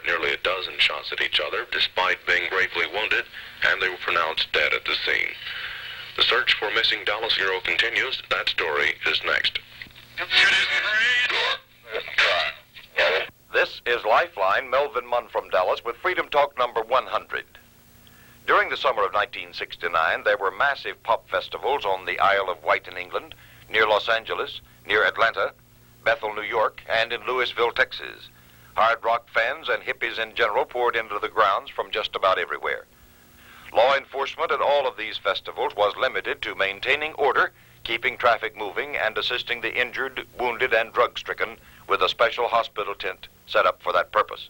nearly a dozen shots at each other despite being gravely wounded, and they were pronounced dead at the scene. The search for missing Dallas hero continues. That story is next. This is Lifeline, Melvin Munn from Dallas with Freedom Talk number 100. During the summer of 1969, there were massive pop festivals on the Isle of Wight in England, near Los Angeles, near Atlanta, Bethel, New York, and in Louisville, Texas. Hard rock fans and hippies in general poured into the grounds from just about everywhere. Law enforcement at all of these festivals was limited to maintaining order, keeping traffic moving, and assisting the injured, wounded, and drug-stricken with a special hospital tent set up for that purpose.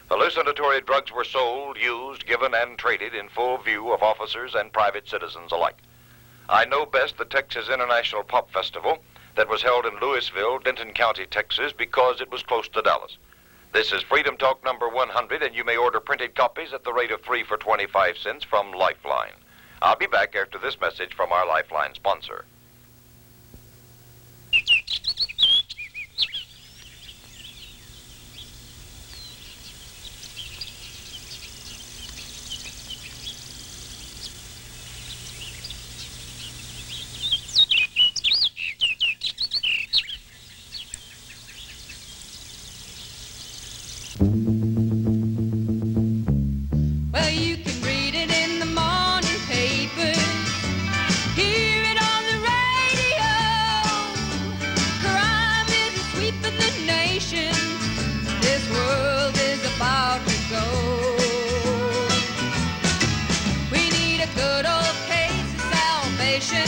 Hallucinatory drugs were sold, used, given, and traded in full view of officers and private citizens alike. I know best the Texas International Pop Festival that was held in Louisville, Denton County, Texas, because it was close to Dallas. This is Freedom Talk number 100, and you may order printed copies at the rate of 3 for 25 cents from Lifeline. I'll be back after this message from our Lifeline sponsor. Well, you can read it in the morning paper, hear it on the radio. Crime is sweeping the nation. This world is about to go. We need a good old case of salvation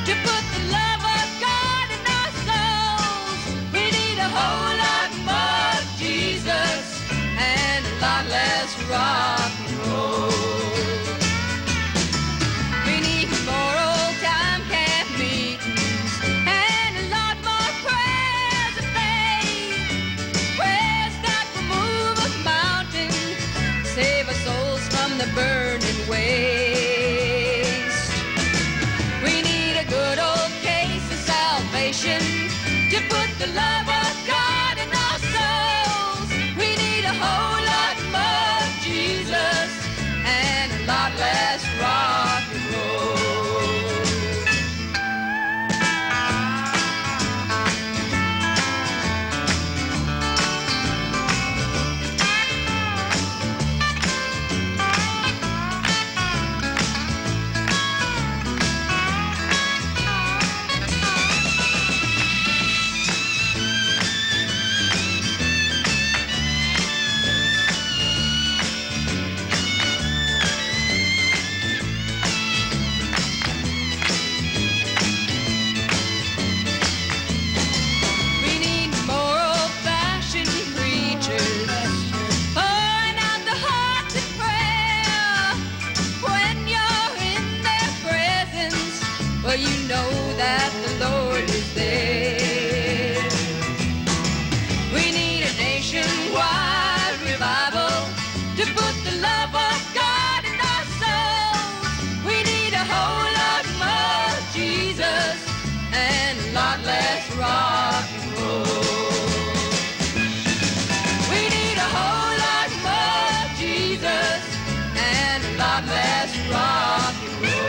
to put the love of God in our souls. We need a whole lot more of Jesus and a lot less rock and roll. We need more old-time camp meetings and a lot more prayers of faith. Prayers that will move a mountain, save our souls from the burning waste. We need a good old case of salvation to put the love of God in our souls. We need a whole lot more of Jesus and a lot less rock and roll. We need more old-fashioned preachers pouring out the hearts of prayer. When you're in their presence, well, you know that the Lord is there. We need a nationwide revival to put the love of God in our souls. We need a whole lot more of Jesus and a lot less rock and roll. We need a whole lot more of Jesus and a lot less rock and roll.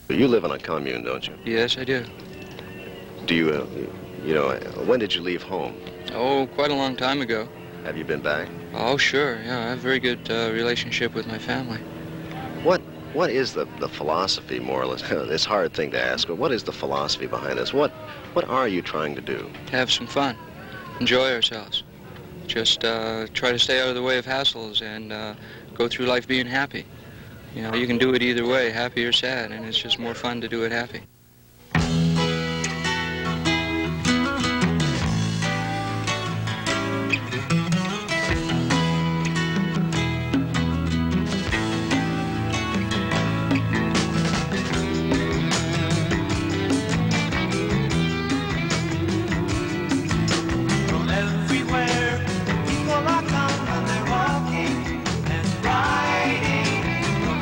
You live in a commune, don't you? Yes, I do. Do you, when did you leave home? Oh, quite a long time ago. Have you been back? Oh, sure. Yeah, I have a very good relationship with my family. What is the philosophy, more or less? It's a hard thing to ask, but what is the philosophy behind this? What are you trying to do? Have some fun. Enjoy ourselves. Just try to stay out of the way of hassles and go through life being happy. You know, you can do it either way, happy or sad, and it's just more fun to do it happy. From everywhere, people are coming, they're walking and riding. From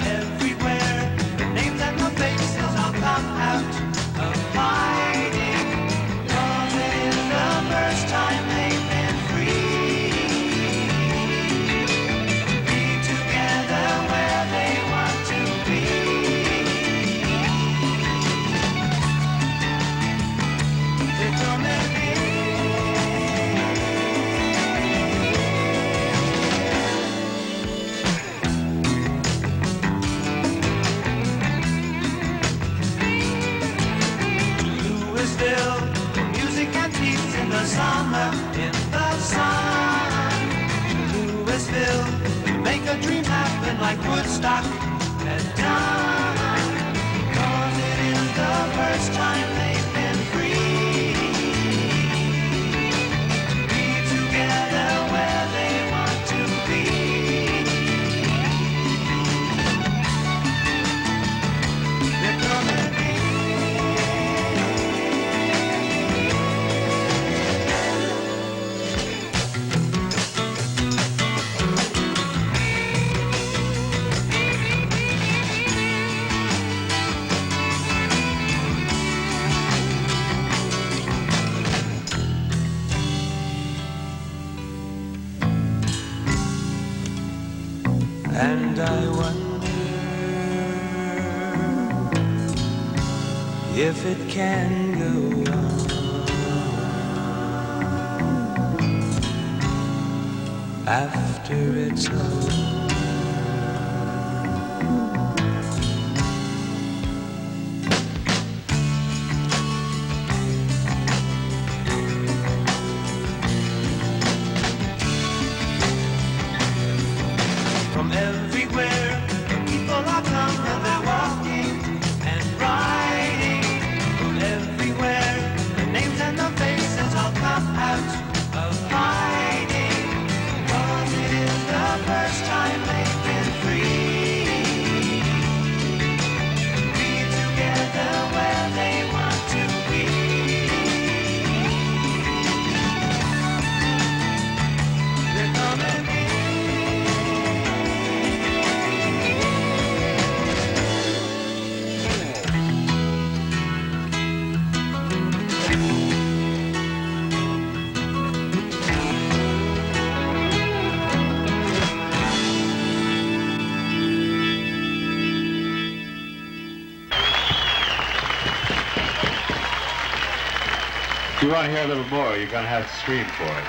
like Woodstock has done. 'Cause it is the first time they've been free. Be together where they want to be. They're coming in. And I wonder if it can go on after it's over. From everywhere, the people are coming, they're walking and riding. From everywhere, the names and the faces all come out of hiding. 'Cause it is the first time they've been free. Be together where they want to be. They're coming in. If you want to hear a little more, you're going to have to scream for it.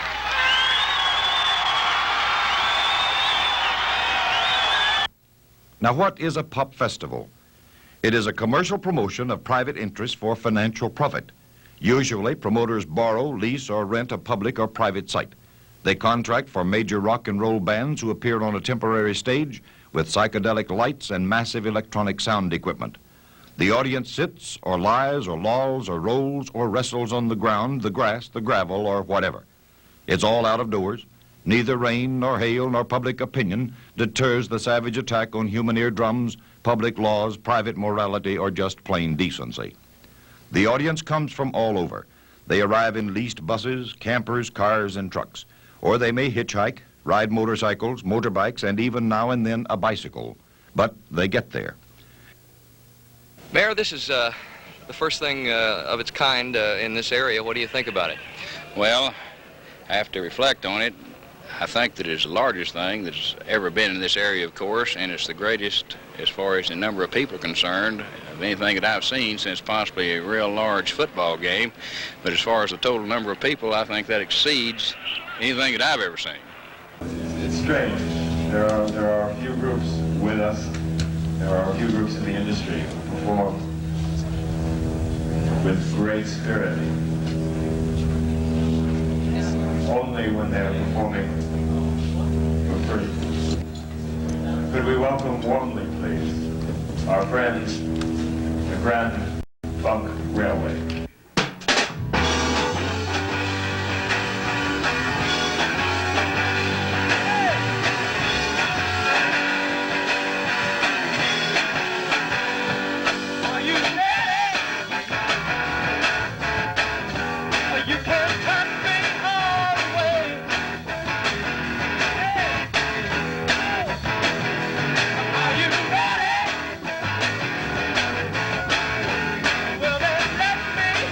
Now, what is a pop festival? It is a commercial promotion of private interest for financial profit. Usually, promoters borrow, lease, or rent a public or private site. They contract for major rock and roll bands who appear on a temporary stage with psychedelic lights and massive electronic sound equipment. The audience sits, or lies, or lolls, or rolls, or wrestles on the ground, the grass, the gravel, or whatever. It's all out of doors. Neither rain, nor hail, nor public opinion deters the savage attack on human eardrums, public laws, private morality, or just plain decency. The audience comes from all over. They arrive in leased buses, campers, cars, and trucks. Or they may hitchhike, ride motorcycles, motorbikes, and even now and then a bicycle. But they get there. Mayor, this is the first thing of its kind in this area. What do you think about it? Well, I have to reflect on it. I think that it's the largest thing that's ever been in this area, of course, and it's the greatest as far as the number of people are concerned of anything that I've seen since possibly a real large football game. But as far as the total number of people, I think that exceeds anything that I've ever seen. It's strange. There are a few groups with us. There are a few groups in the industry who perform with great spirit. Only when they're performing for free. Could we welcome warmly, please, our friends, the Grand Funk Railway. Well, then let me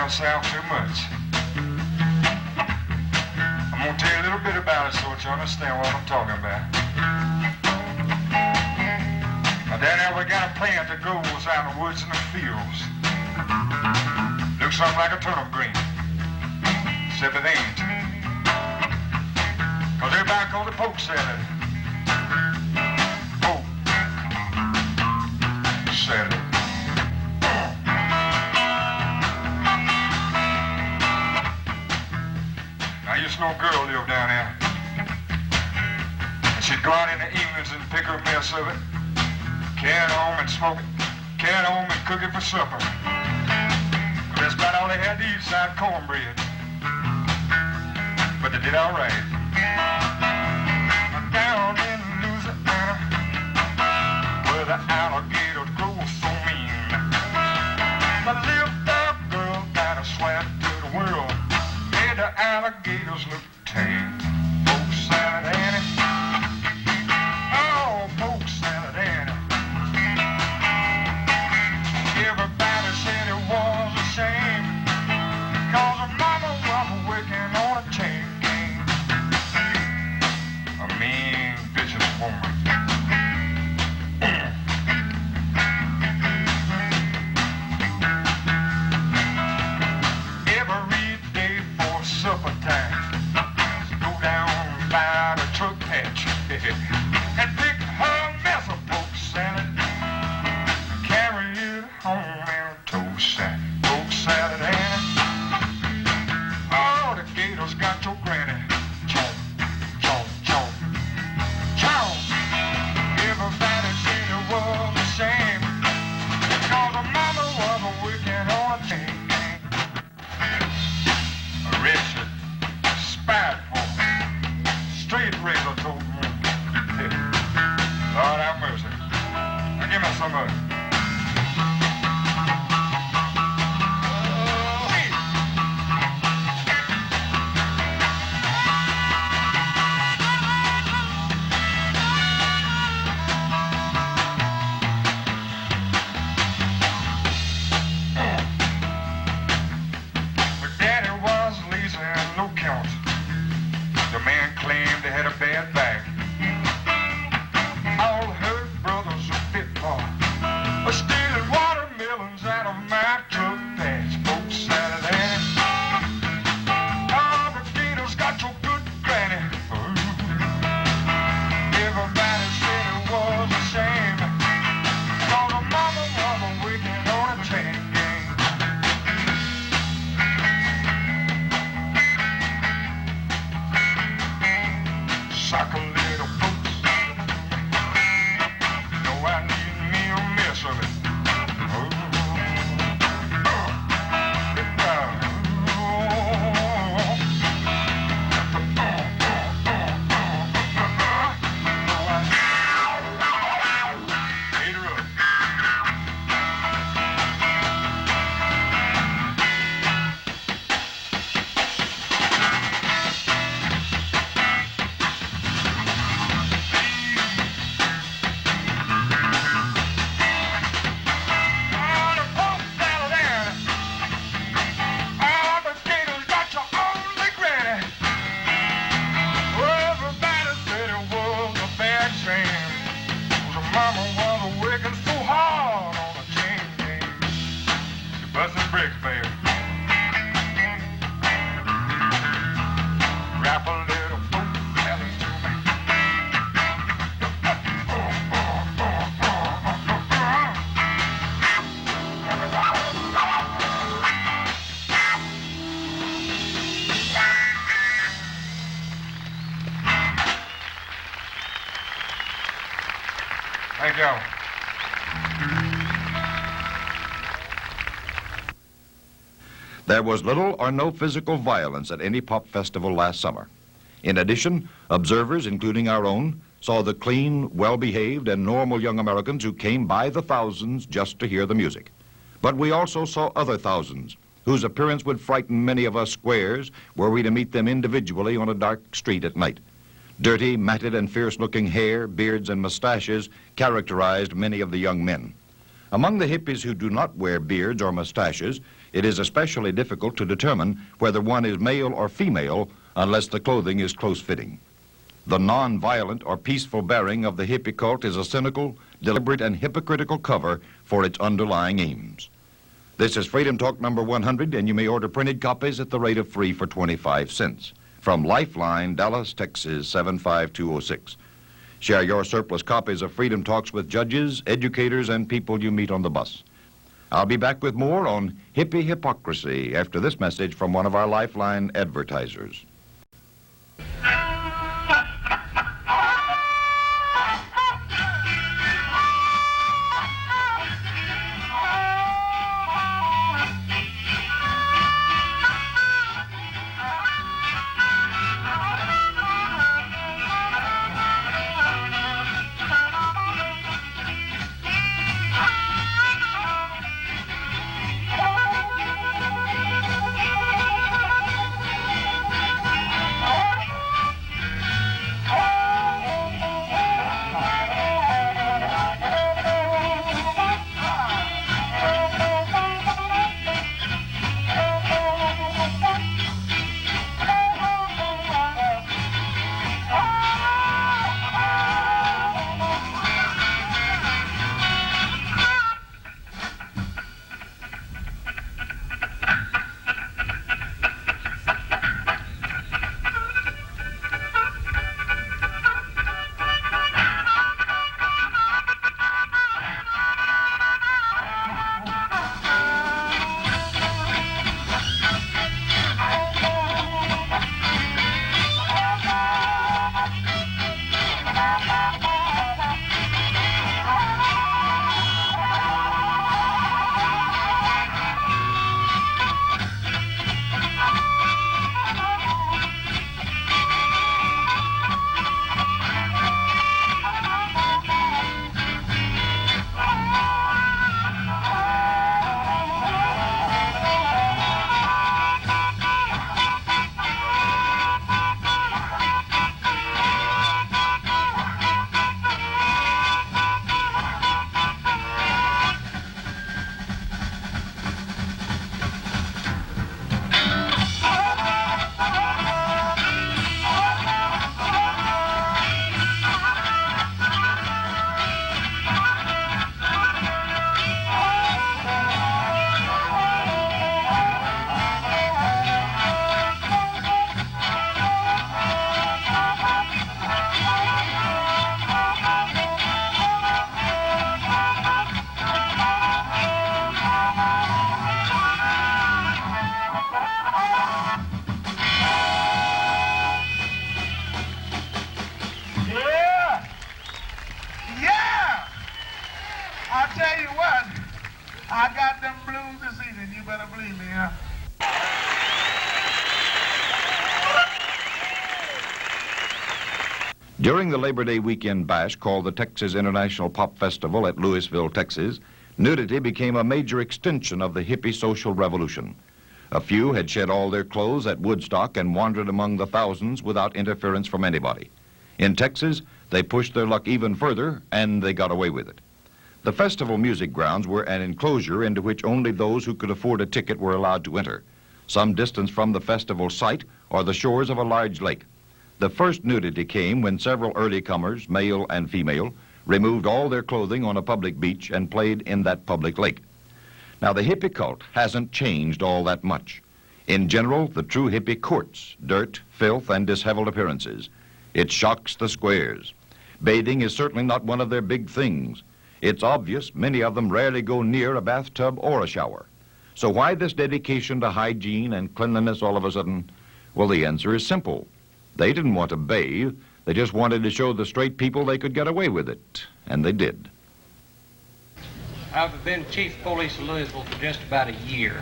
don't sound too much. I'm gonna tell you a little bit about it so that you understand what I'm talking about. Now down there we got a plant that grows out in the woods and the fields. Looks something like a turnip green, except it ain't. Cause everybody calls it poke salad. Poke salad. Now I used to know a girl lived down there. And she'd go out in the evenings and pick her a mess of it, carry it home and smoke it, carry it home and cook it for supper. That's about all they had to eat, side cornbread. But they did all right. Down in Louisiana, where the alligators grow so mean, but lived a girl that swam to the world, made the alligators look tame. Poke salad Annie, oh, poke salad Annie. Everybody said it was a shame, cause her mama was working on a chain gang. A mean, vicious woman. Every day for supper time, go down by the truck patch and pick her mess of poke salad, carry it home in a toast sack. Poke salad Annie. Oh, the gators got your granny. Chomp, chomp, chomp, chomp. Everybody said it was a shame, cause her mama was a wicked on a chain gang. A wretched, spiteful, straight razor told me. Lord have mercy. Now give me some of it. The man claimed they had a bad back. All her brothers were fit for stealing watermelons out of my truck patch. Poke salad Annie. Oh, the gators got your good granny. Everybody said it was a shame, cause her mama was a wicked on a chain gang. Suck a little boots. No, I need me a mess of it. Thank you. There was little or no physical violence at any pop festival last summer. In addition, observers, including our own, saw the clean, well-behaved, and normal young Americans who came by the thousands just to hear the music. But we also saw other thousands whose appearance would frighten many of us squares were we to meet them individually on a dark street at night. Dirty, matted, and fierce-looking hair, beards, and mustaches characterized many of the young men. Among the hippies who do not wear beards or mustaches, it is especially difficult to determine whether one is male or female unless the clothing is close-fitting. The non-violent or peaceful bearing of the hippie cult is a cynical, deliberate, and hypocritical cover for its underlying aims. This is Freedom Talk number 100, and you may order printed copies at the rate of free for 25 cents. From Lifeline, Dallas, Texas, 75206. Share your surplus copies of Freedom Talks with judges, educators, and people you meet on the bus. I'll be back with more on hippie hypocrisy after this message from one of our Lifeline advertisers. I got them blues this evening, you better believe me, huh? During the Labor Day weekend bash called the Texas International Pop Festival at Louisville, Texas, nudity became a major extension of the hippie social revolution. A few had shed all their clothes at Woodstock and wandered among the thousands without interference from anybody. In Texas, they pushed their luck even further, and they got away with it. The festival music grounds were an enclosure into which only those who could afford a ticket were allowed to enter, some distance from the festival site or the shores of a large lake. The first nudity came when several early comers, male and female, removed all their clothing on a public beach and played in that public lake. Now, the hippie cult hasn't changed all that much. In general, the true hippie courts dirt, filth, and disheveled appearances. It shocks the squares. Bathing is certainly not one of their big things. It's obvious many of them rarely go near a bathtub or a shower. So why this dedication to hygiene and cleanliness all of a sudden? Well, the answer is simple. They didn't want to bathe. They just wanted to show the straight people they could get away with it. And they did. I've been chief of police of Louisville for just about a year.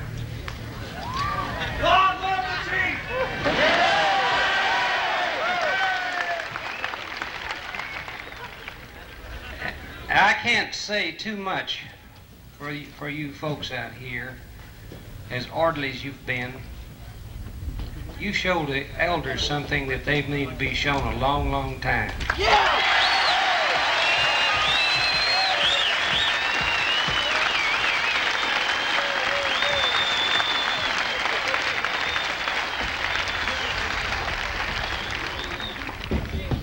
God love the chief! I can't say too much for you folks out here, as orderly as you've been. You show the elders something that they need to be shown a long, long time. Yeah!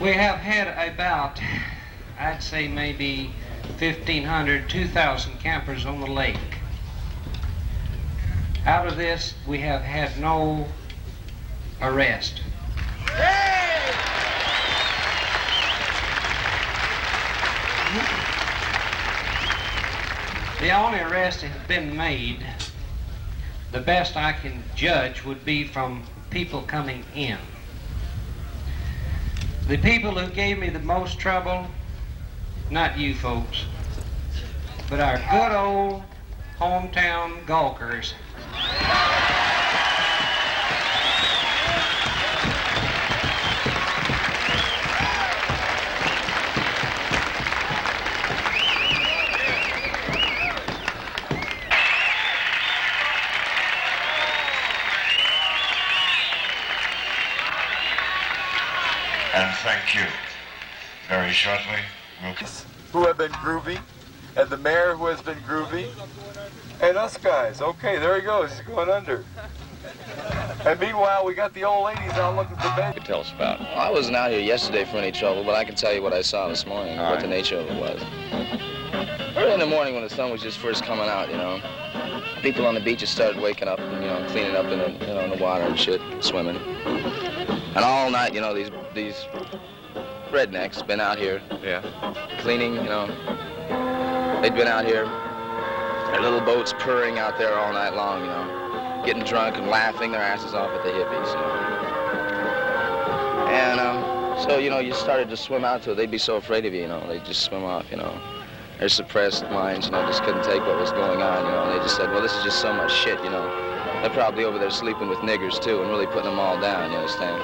We have had about, I'd say maybe 1,500, 2,000 campers on the lake. Out of this, we have had no arrest. The only arrest that has been made, the best I can judge, would be from people coming in. The people who gave me the most trouble, not you folks, but our good old hometown gawkers. And thank you. Very shortly, we'll... Who have been groovy, and the mayor who has been groovy, and us guys. Okay, there he goes. He's going under. And meanwhile, we got the old ladies out looking for bed. Tell us about it. Well, I wasn't out here yesterday for any trouble, but I can tell you what I saw this morning, what the nature of it was. Early in the morning when the sun was just first coming out, you know, people on the beaches started waking up and, you know, cleaning up in the, you know, in the water and shit, swimming. And all night, you know, these rednecks been out here, cleaning, you know. They'd been out here, their little boats purring out there all night long, you know, getting drunk and laughing their asses off at the hippies, you know. And so, you know, you started to swim out to it. They'd be so afraid of you, you know. They'd just swim off, you know. Their suppressed minds, you know, just couldn't take what was going on, you know. And they just said, well, this is just so much shit, you know. They're probably over there sleeping with niggers, too, and really putting them all down, you understand?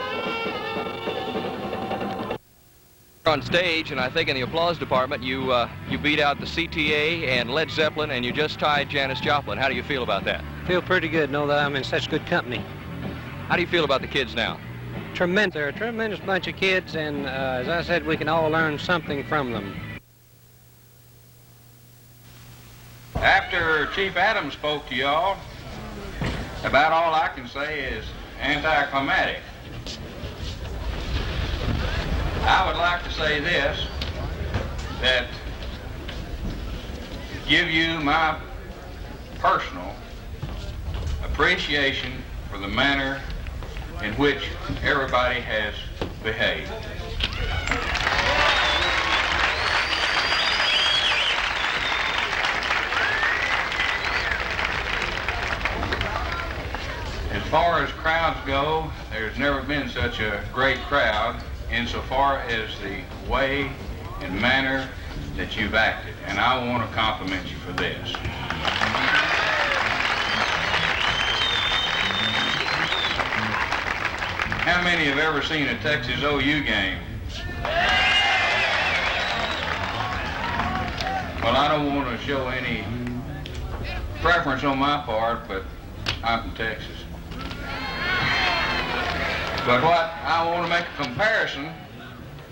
On stage, and I think in the applause department, you beat out the CTA and Led Zeppelin, and you just tied Janis Joplin. How do you feel about that? Feel pretty good, know that I'm in such good company. How do you feel about the kids now? Tremendous. They're a tremendous bunch of kids, and as I said, we can all learn something from them. After Chief Adams spoke to y'all, about all I can say is anticlimactic. I would like to say this, that give you my personal appreciation for the manner in which everybody has behaved. As far as crowds go, there's never been such a great crowd insofar as the way and manner that you've acted, and I want to compliment you for this. How many have ever seen a Texas OU game? Well, I don't want to show any preference on my part, but I'm from Texas. But what I want to make a comparison,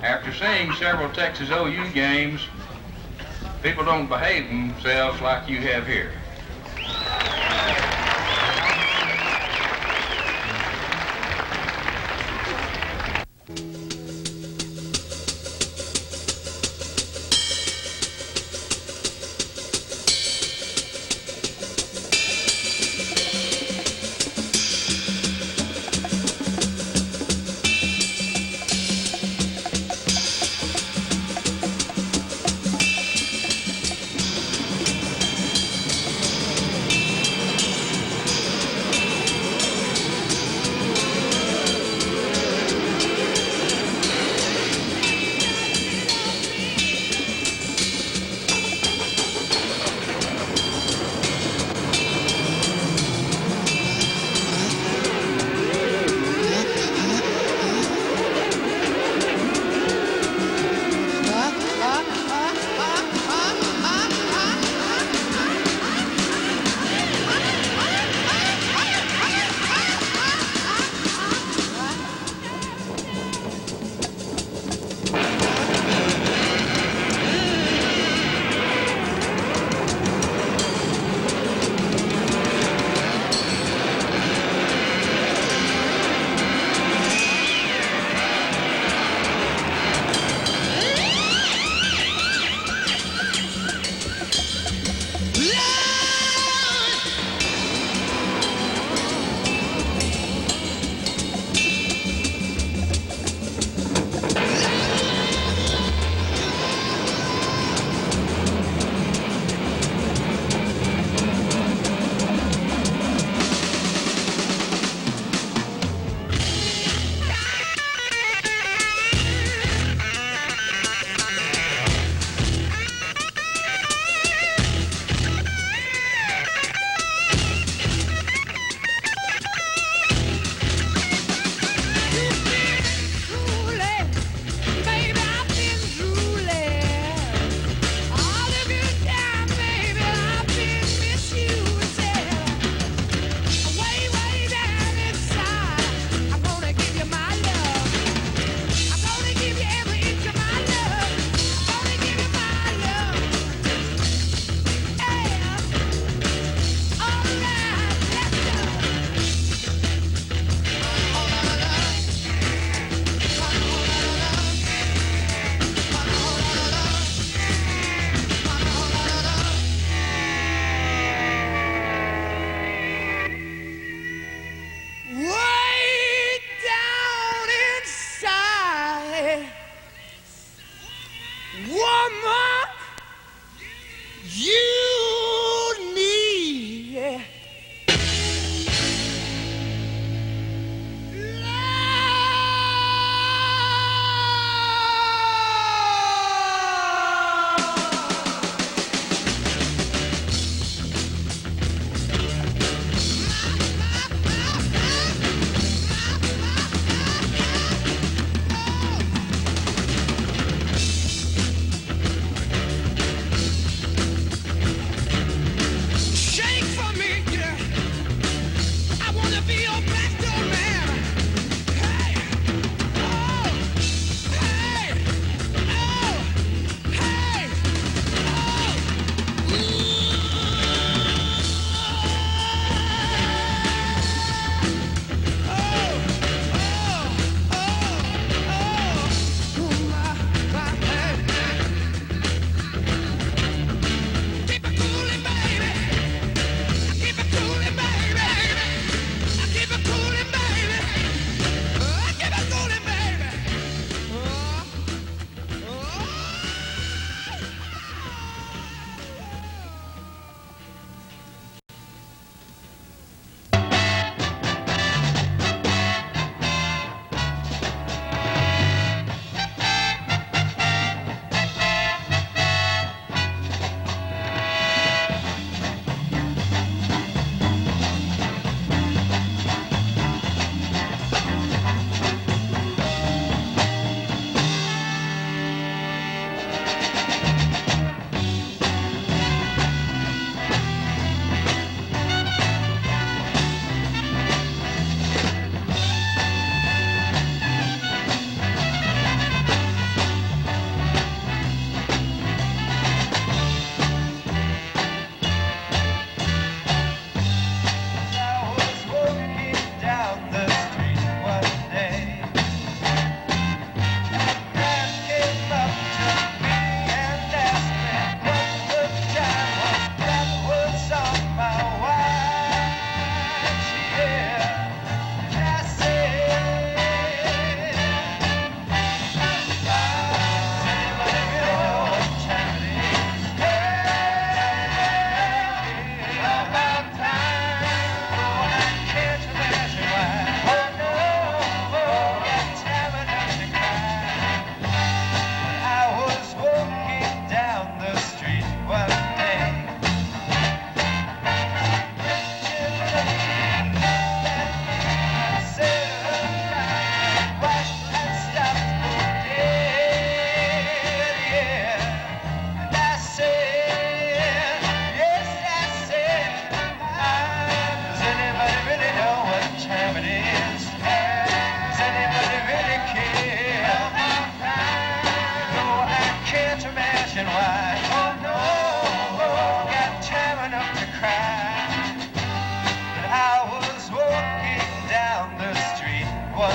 after seeing several Texas OU games, people don't behave themselves like you have here.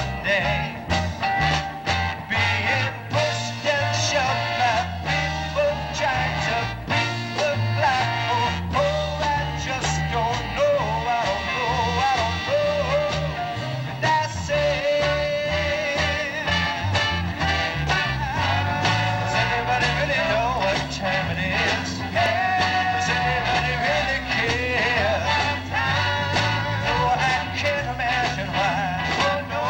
one day. Being pushed and shoved by people trying to beat the clock. Oh, oh, I just don't know, I don't know, I don't know. And I say, does anybody really know what time it is? Does anybody really care? No, I can't imagine why. Oh, no,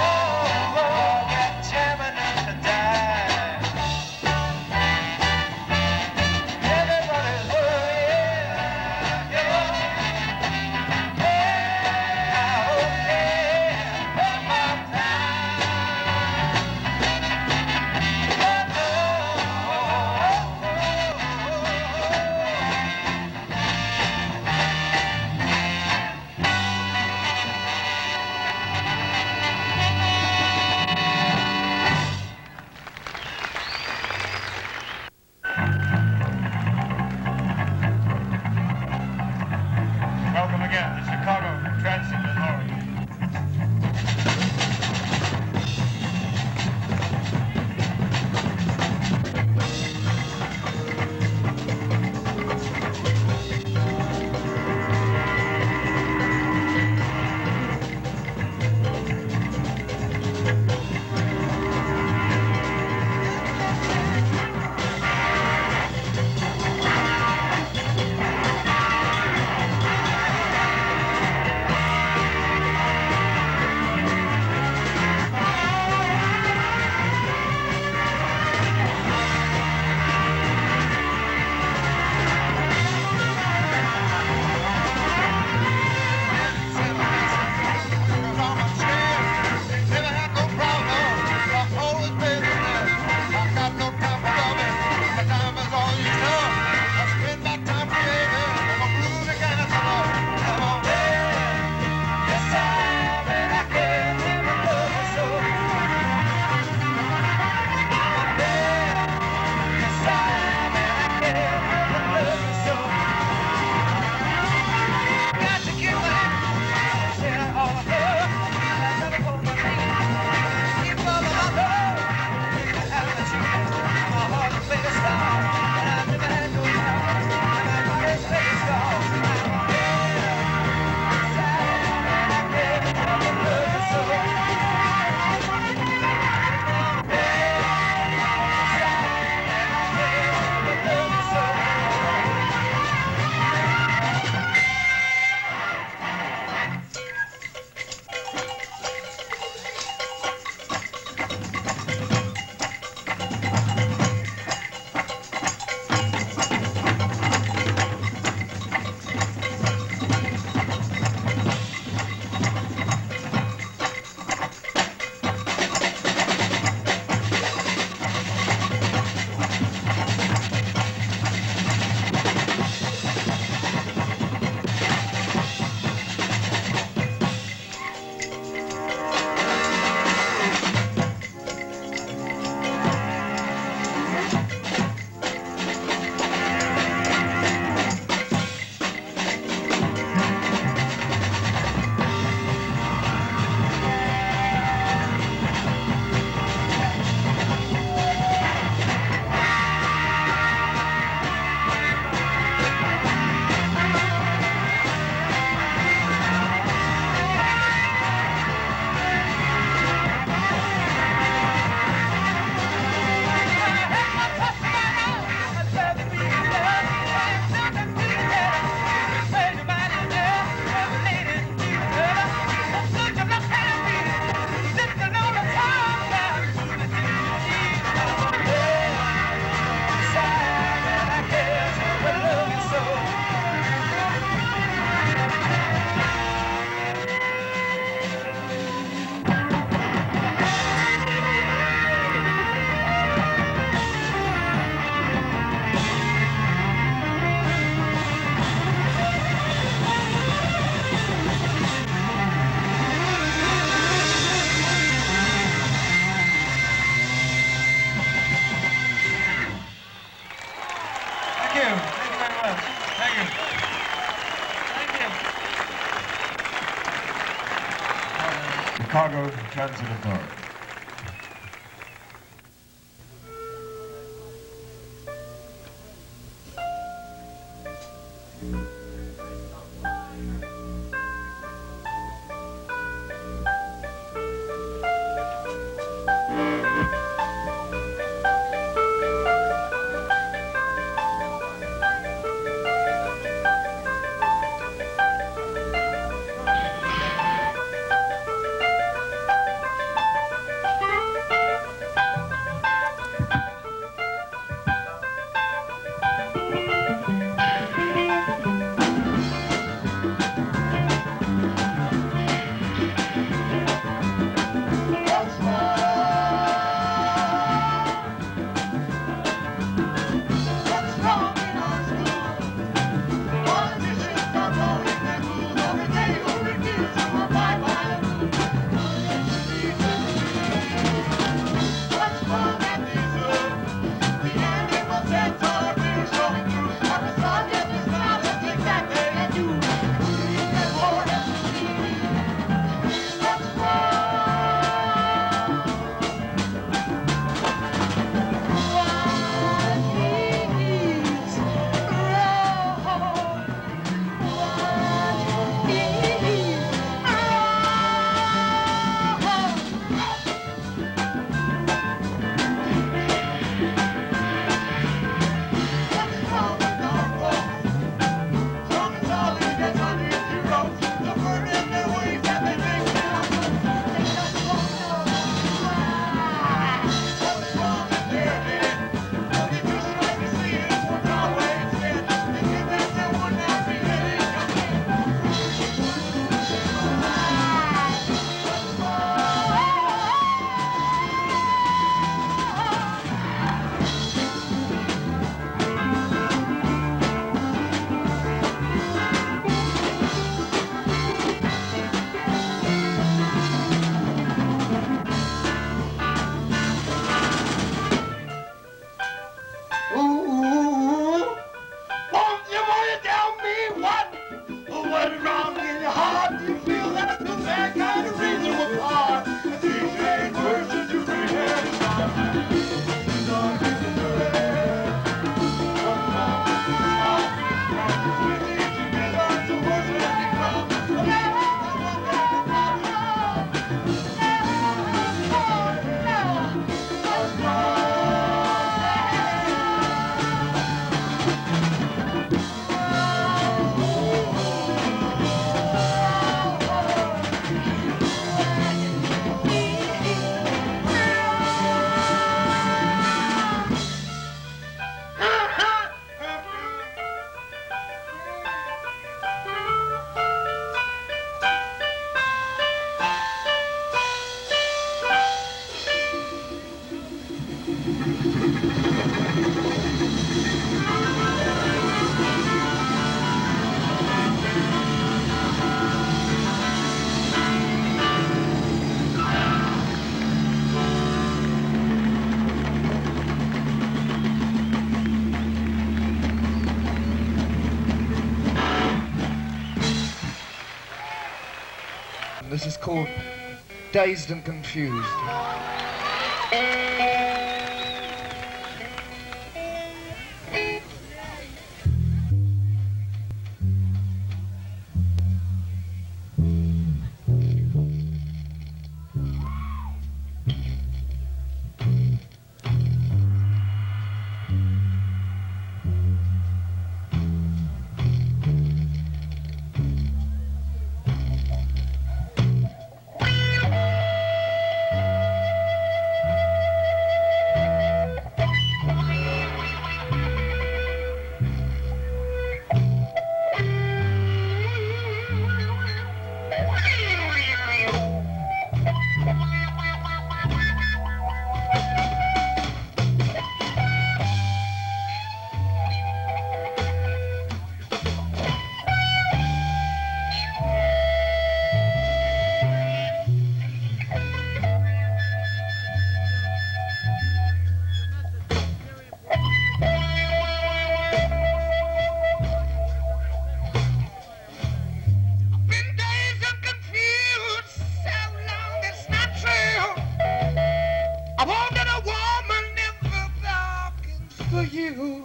Transit Authority. This is called Dazed and Confused. over you.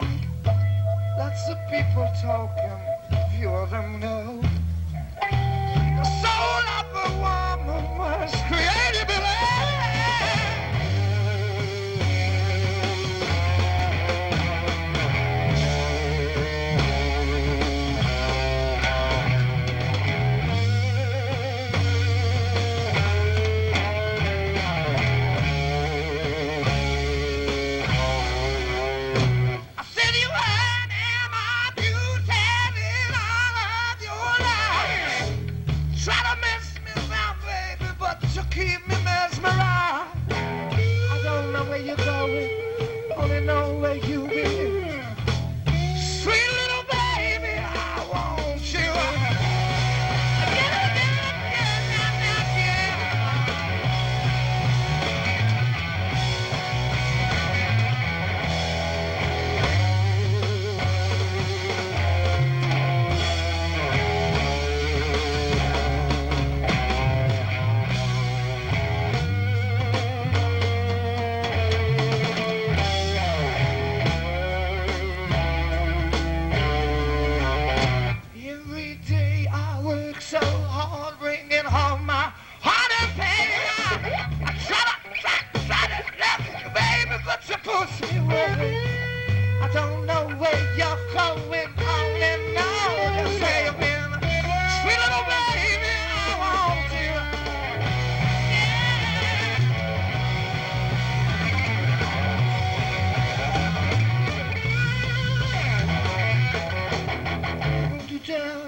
Lots of people talking, few of them know. The soul of a woman was created below. Keep me mesmerized. I don't know where you're going, only know where you've been. Sweet little baby, I want you. So hard, bringing home my heart and pain. I try to love you, baby, but you push me away. I don't know where you're going, only know just where you've been. Sweet little baby, I want you. Won't you tell?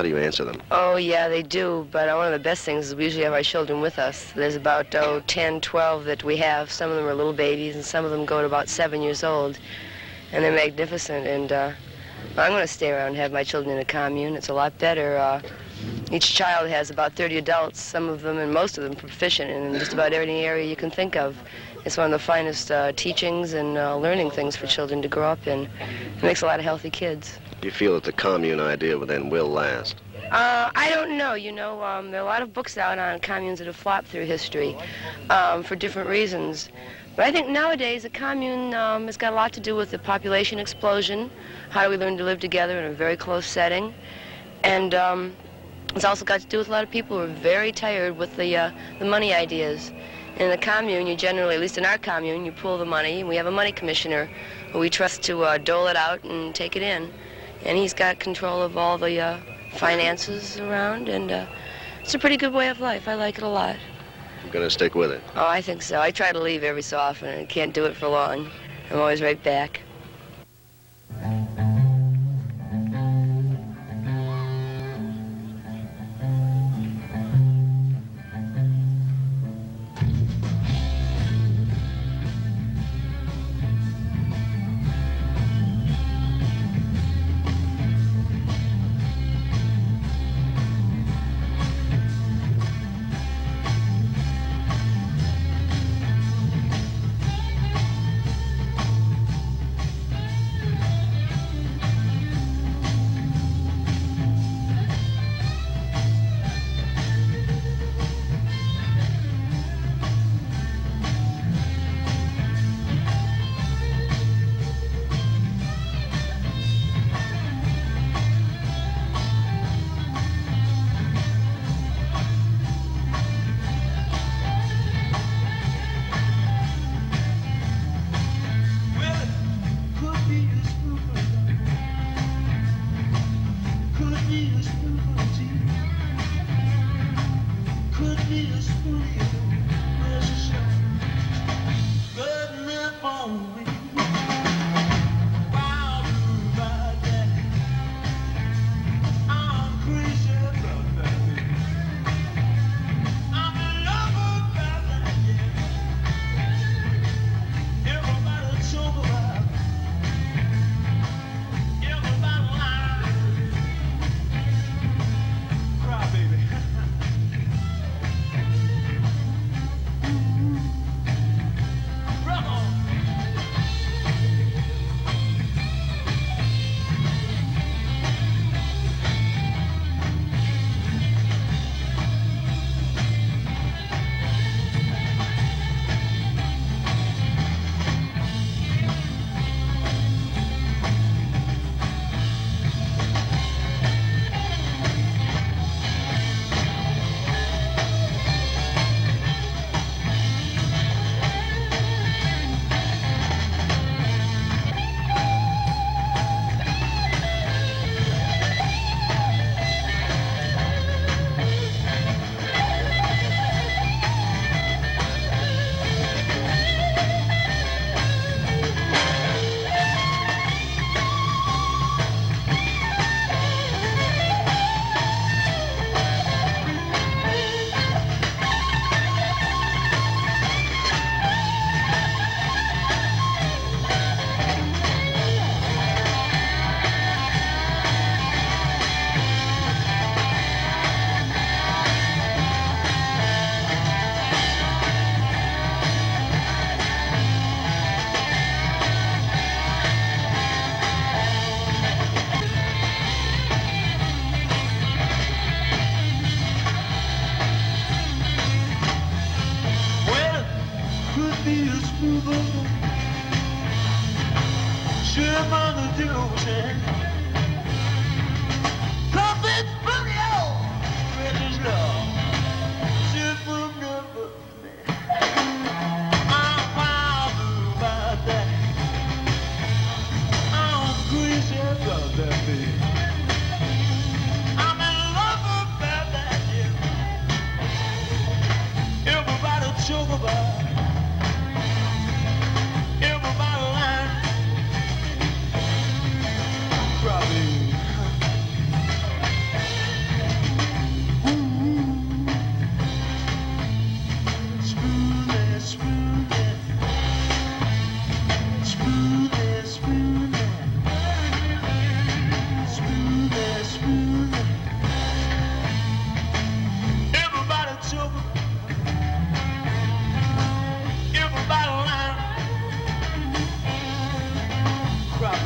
How do you answer them? Oh, yeah, they do. But one of the best things is we usually have our children with us. There's about 10, 12 that we have. Some of them are little babies, and some of them go to about 7 years old. And they're magnificent. And I'm going to stay around and have my children in a commune. It's a lot better. Each child has about 30 adults, some of them and most of them proficient in just about every area you can think of. It's one of the finest teachings and learning things for children to grow up in. It makes a lot of healthy kids. Do you feel that the commune idea then will last? I don't know. You know, there are a lot of books out on communes that have flopped through history for different reasons. But I think nowadays a commune has got a lot to do with the population explosion. How do we learn to live together in a very close setting? And it's also got to do with a lot of people who are very tired with the money ideas. In the commune, you generally, at least in our commune, you pool the money, and we have a money commissioner who we trust to dole it out and take it in. And he's got control of all the finances around, and it's a pretty good way of life. I like it a lot. I'm going to stick with it. Oh, I think so. I try to leave every so often, and I can't do it for long. I'm always right back.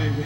baby.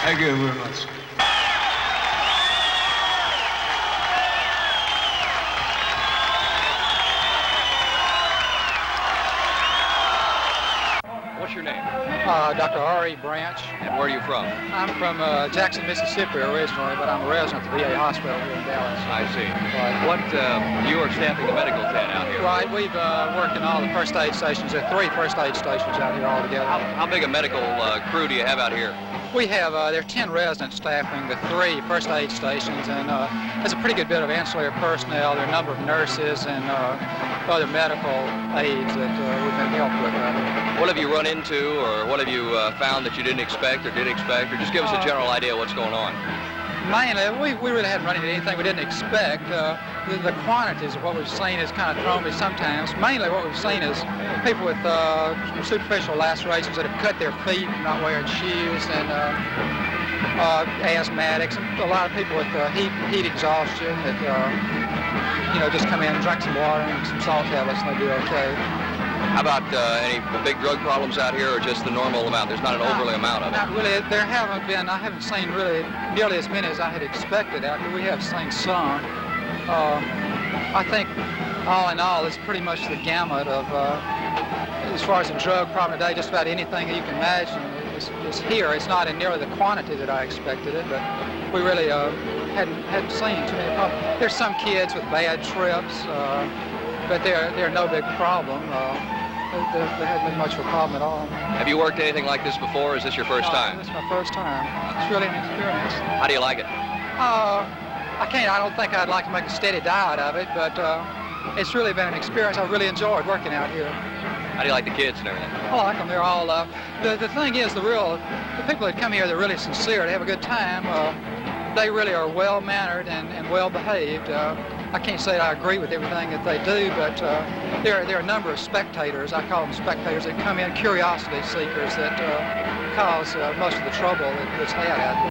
Thank you very much. What's your name? Dr. R.E. Branch. And where are you from? I'm from Jackson, Mississippi originally, but I'm a resident of the VA hospital here in Dallas. I see. What, you are staffing the medical tent out here? Right, we've worked in all the first aid stations. There are 3 first aid stations out here altogether. How big a medical crew do you have out here? We have, there are 10 residents staffing the 3 first aid stations, and there's a pretty good bit of ancillary personnel. There are a number of nurses and other medical aides that we've been helped with out here. What have you run into, or what have you found that you didn't expect or did expect, or just give us a general idea of what's going on? Mainly, we really haven't run into anything we didn't expect. The quantities of what we've seen has kind of thrown me sometimes. Mainly what we've seen is people with superficial lacerations that have cut their feet, not wearing shoes, and asthmatics, and a lot of people with heat exhaustion that, just come in and drink some water and some salt tablets and they'll be okay. How about any big drug problems out here, or just the normal amount? There's not an overly amount of it. Not really. There haven't been. I haven't seen really nearly as many as I had expected out here. We have seen some. I think, all in all, it's pretty much the gamut of, as far as the drug problem today, just about anything that you can imagine is here. It's not in nearly the quantity that I expected it, but we really hadn't seen too many problems. There's some kids with bad trips, but they're no big problem. There hasn't been much of a problem at all. Have you worked anything like this before, or is this your first time? This is my first time. It's really an experience. How do you like it? I don't think I'd like to make a steady diet of it, but it's really been an experience. I really enjoyed working out here. How do you like the kids and everything? I like them. They're all, the thing is, the people that come here, they're really sincere. They have a good time. They really are well-mannered and well-behaved. I can't say that I agree with everything that they do, but there are a number of spectators, I call them spectators, that come in, curiosity seekers that cause most of the trouble that's had out here.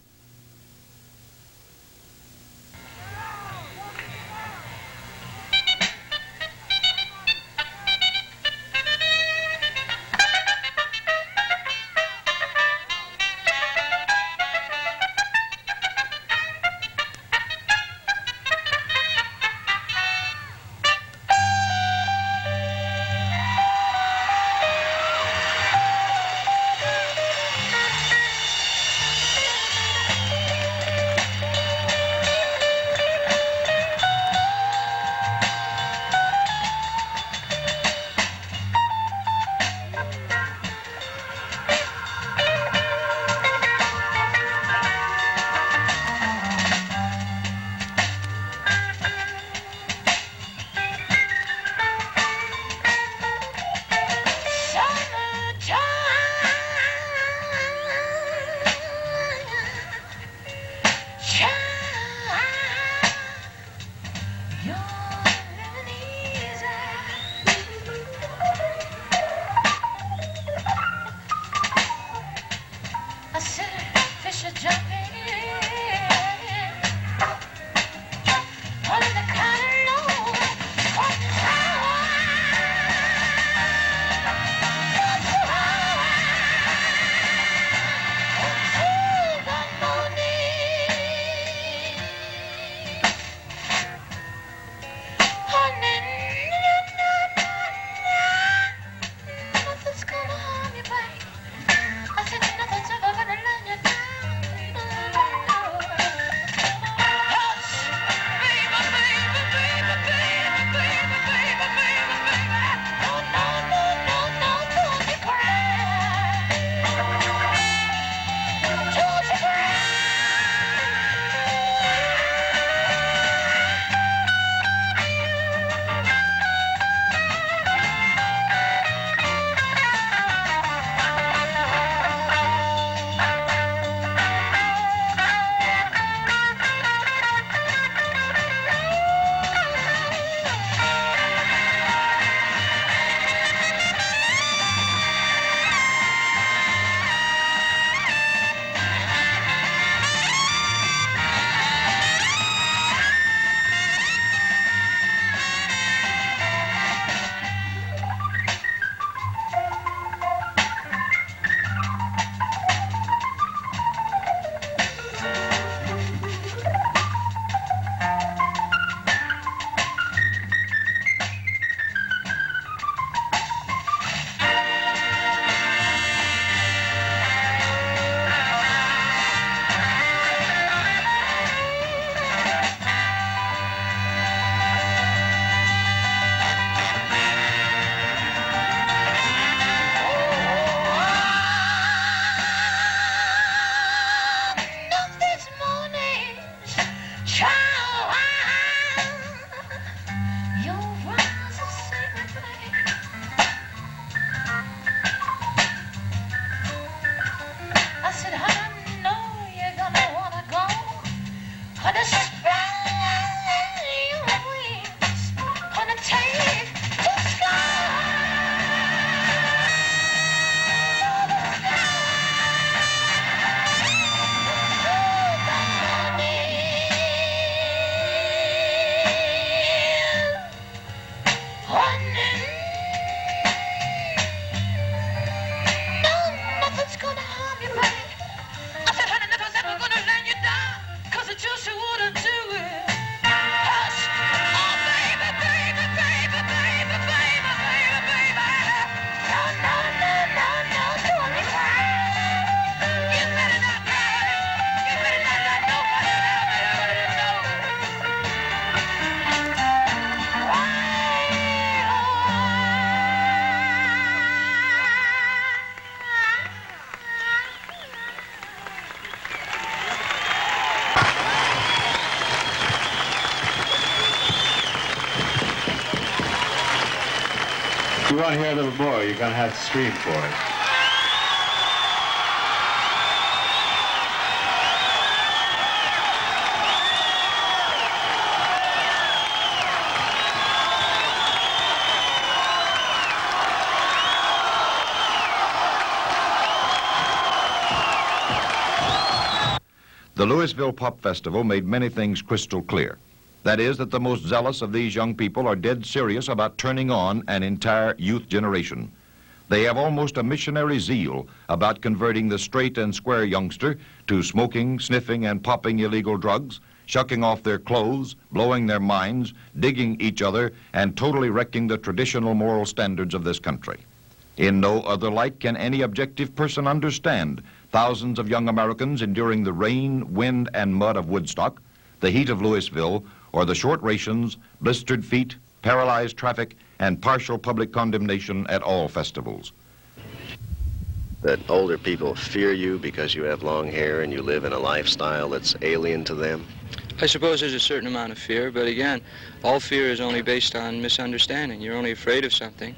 want to hear a little more, you're going to have to scream for it. The Louisville Pop Festival made many things crystal clear. That is, that the most zealous of these young people are dead serious about turning on an entire youth generation. They have almost a missionary zeal about converting the straight and square youngster to smoking, sniffing, and popping illegal drugs, shucking off their clothes, blowing their minds, digging each other, and totally wrecking the traditional moral standards of this country. In no other light can any objective person understand thousands of young Americans enduring the rain, wind, and mud of Woodstock, the heat of Louisville, or the short rations, blistered feet, paralyzed traffic, and partial public condemnation at all festivals. That older people fear you because you have long hair and you live in a lifestyle that's alien to them? I suppose there's a certain amount of fear, but again, all fear is only based on misunderstanding. You're only afraid of something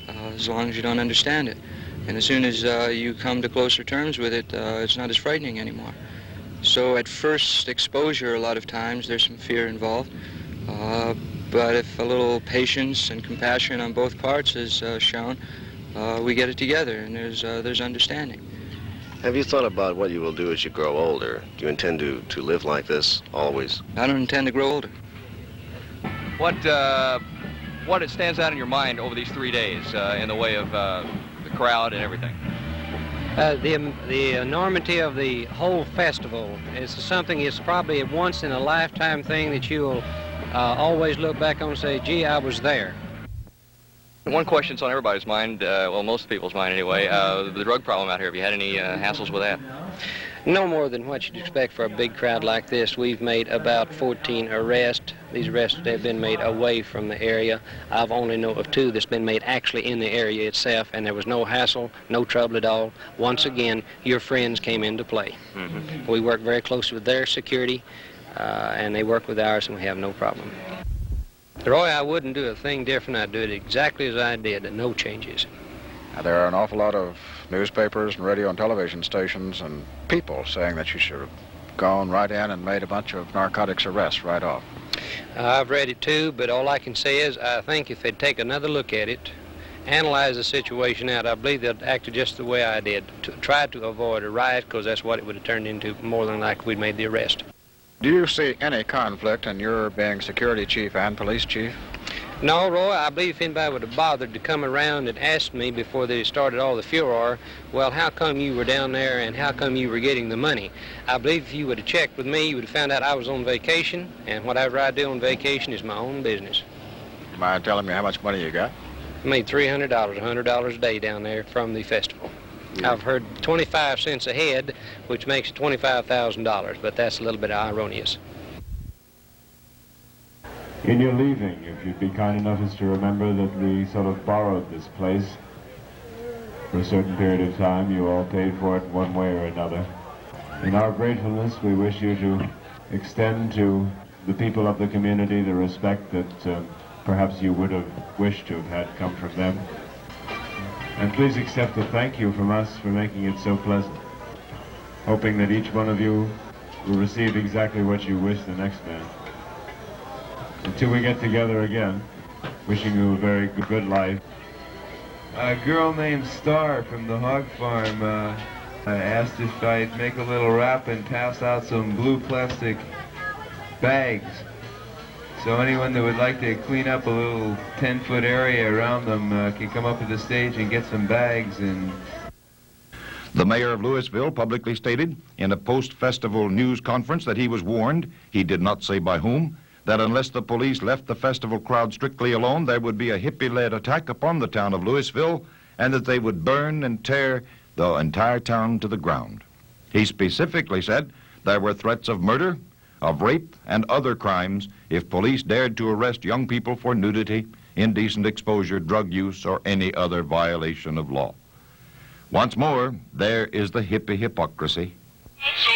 as long as you don't understand it. And as soon as you come to closer terms with it, it's not as frightening anymore. So at first exposure, a lot of times, there's some fear involved. But if a little patience and compassion on both parts is shown, we get it together, and there's understanding. Have you thought about what you will do as you grow older? Do you intend to live like this always? I don't intend to grow older. What it stands out in your mind over these 3 days in the way of the crowd and everything? The enormity of the whole festival is something, it's probably a once-in-a-lifetime thing that you'll always look back on and say, gee, I was there. One question's on everybody's mind, well, most people's mind anyway, the drug problem out here. Have you had any hassles with that? No more than what you'd expect for a big crowd like this. We've made about 14 arrests. These arrests have been made away from the area. I've only know of 2 that's been made actually in the area itself, and there was no hassle, no trouble at all. Once again, your friends came into play. Mm-hmm. We work very closely with their security, and they work with ours, and we have no problem. Roy, I wouldn't do a thing different. I'd do it exactly as I did, and no changes. There are an awful lot of newspapers and radio and television stations and people saying that you should have gone right in and made a bunch of narcotics arrests right off. I've read it too, but all I can say is I think if they'd take another look at it, analyze the situation out, I believe they'd act just the way I did, to try to avoid a riot, because that's what it would have turned into. More than likely we'd made the arrest. Do you see any conflict in your being security chief and police chief? No, Roy, I believe if anybody would have bothered to come around and ask me before they started all the furor, well, how come you were down there and how come you were getting the money? I believe if you would have checked with me, you would have found out I was on vacation, and whatever I do on vacation is my own business. Mind telling me how much money you got? I made $300, $100 a day down there from the festival. Yeah. I've heard 25 cents a head, which makes $25,000, but that's a little bit erroneous. In your leaving, if you'd be kind enough as to remember that we sort of borrowed this place for a certain period of time, you all paid for it one way or another. In our gratefulness, we wish you to extend to the people of the community the respect that perhaps you would have wished to have had come from them. And please accept a thank you from us for making it so pleasant, hoping that each one of you will receive exactly what you wish the next man. Until we get together again, wishing you a very good life. A girl named Star from the hog farm asked if I'd make a little wrap and pass out some blue plastic bags. So anyone that would like to clean up a little 10-foot area around them can come up to the stage and get some bags. And the mayor of Louisville publicly stated in a post-festival news conference that he was warned, he did not say by whom, that unless the police left the festival crowd strictly alone, there would be a hippie-led attack upon the town of Louisville, and that they would burn and tear the entire town to the ground. He specifically said there were threats of murder, of rape, and other crimes if police dared to arrest young people for nudity, indecent exposure, drug use, or any other violation of law. Once more, there is the hippie hypocrisy. So